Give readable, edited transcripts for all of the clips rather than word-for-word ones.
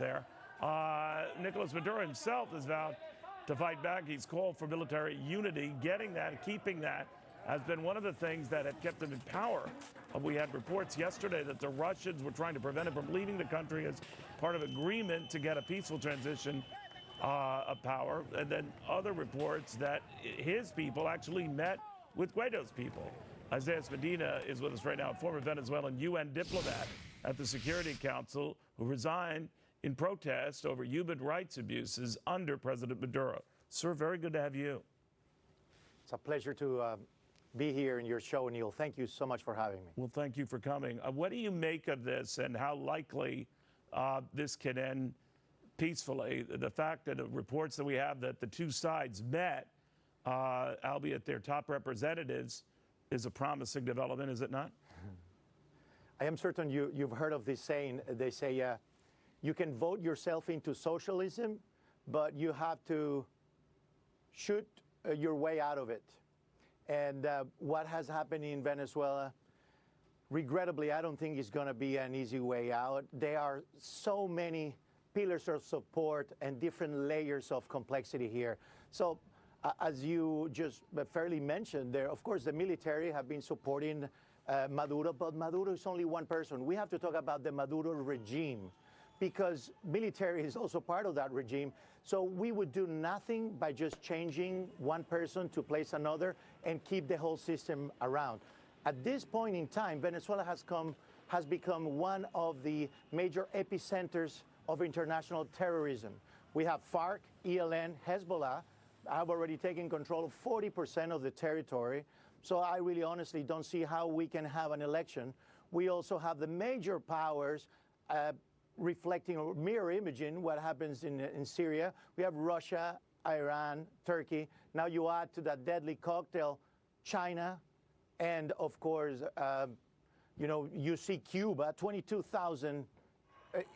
there. Nicolas Maduro himself has vowed to fight back. He's called for military unity. Getting that, keeping that, has been one of the things that have kept him in power. We had reports yesterday that the Russians were trying to prevent him from leaving the country as part of agreement to get a peaceful transition of power. And then other reports that his people actually met with Guaido's people. Isaias Medina is with us right now, a former Venezuelan UN diplomat at the Security Council who resigned in protest over human rights abuses under President Maduro. Sir, very good to have you. It's a pleasure to be here in your show, Neil. Thank you so much for having me. Well, thank you for coming. What do you make of this, and how likely this can end peacefully? The fact that the reports that we have that the two sides met, albeit their top representatives, is a promising development, is it not? I am certain you've heard of this saying. They say you can vote yourself into socialism, but you have to shoot your way out of it. And what has happened in Venezuela, regrettably, I don't think is going to be an easy way out. There are so many pillars of support and different layers of complexity here. So as you just fairly mentioned there, of course, the military have been supporting Maduro, but Maduro is only one person. We have to talk about the Maduro regime, because military is also part of that regime. So we would do nothing by just changing one person to place another and keep the whole system around. At this point in time, Venezuela has become one of the major epicenters of international terrorism. We have FARC, ELN, Hezbollah have already taken control of 40% of the territory. So I really honestly don't see how we can have an election. We also have the major powers reflecting or mirror imaging what happens in Syria. We have Russia, Iran, Turkey. Now you add to that deadly cocktail China, and of course, you see Cuba, 22,000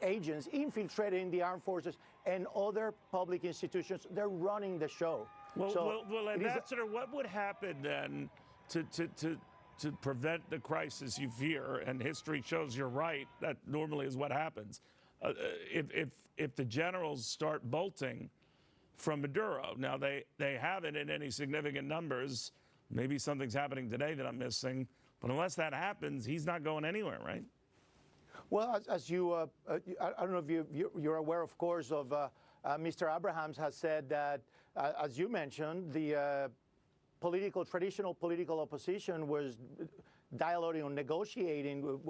agents infiltrated in the armed forces and other public institutions. They're running the show. Well, Ambassador, what would happen then to prevent the crisis you fear? And history shows you're right. That normally is what happens. If the generals start bolting from Maduro, now they haven't in any significant numbers. Maybe something's happening today that I'm missing. But unless that happens, he's not going anywhere, right? Well, as you, I don't know if you're aware, of course, of Mr. Abrahams has said that, as you mentioned, the traditional political opposition was dialoguing or negotiating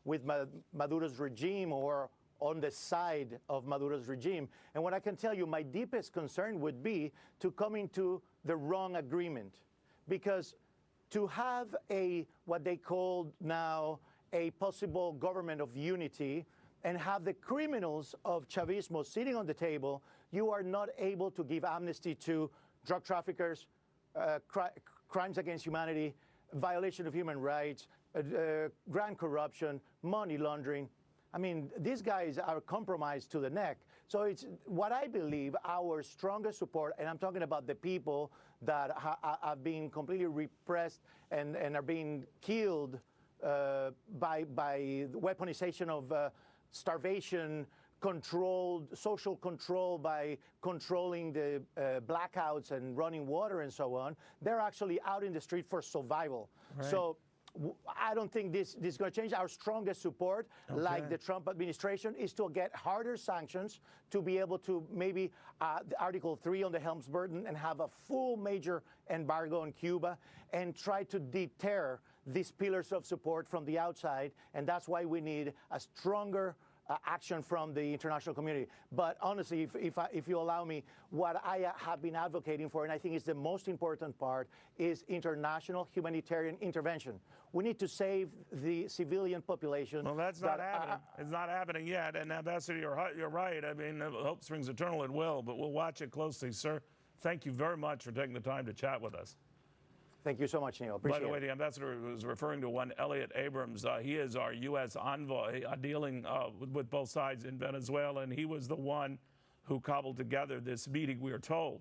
with Maduro's regime or on the side of Maduro's regime. And what I can tell you, my deepest concern would be to come into the wrong agreement. Because to have what they call now a possible government of unity and have the criminals of Chavismo sitting on the table, you are not able to give amnesty to drug traffickers, crimes against humanity, violation of human rights, grand corruption, money laundering. I mean, these guys are compromised to the neck. So it's what I believe our strongest support, and I'm talking about the people that have been completely repressed and are being killed by the weaponization of starvation, social control by controlling the blackouts and running water and so on. They're actually out in the street for survival. Right. So I don't think this is going to change. Our strongest support, like the Trump administration, is to get harder sanctions to be able to maybe Article 3 on the Helms-Burton and have a full major embargo on Cuba and try to deter these pillars of support from the outside. And that's why we need a stronger action from the international community. But honestly, if you allow me, what I have been advocating for, and I think is the most important part, is international humanitarian intervention. We need to save the civilian population. Well, that's not happening. It's not happening yet. And Ambassador, you're right. I mean, hope springs eternal, it will, but we'll watch it closely, sir. Thank you very much for taking the time to chat with us. Thank you so much, Neil. Appreciate it. By the way, the ambassador was referring to one Elliot Abrams. He is our U.S. envoy dealing with both sides in Venezuela, and he was the one who cobbled together this meeting, we are told,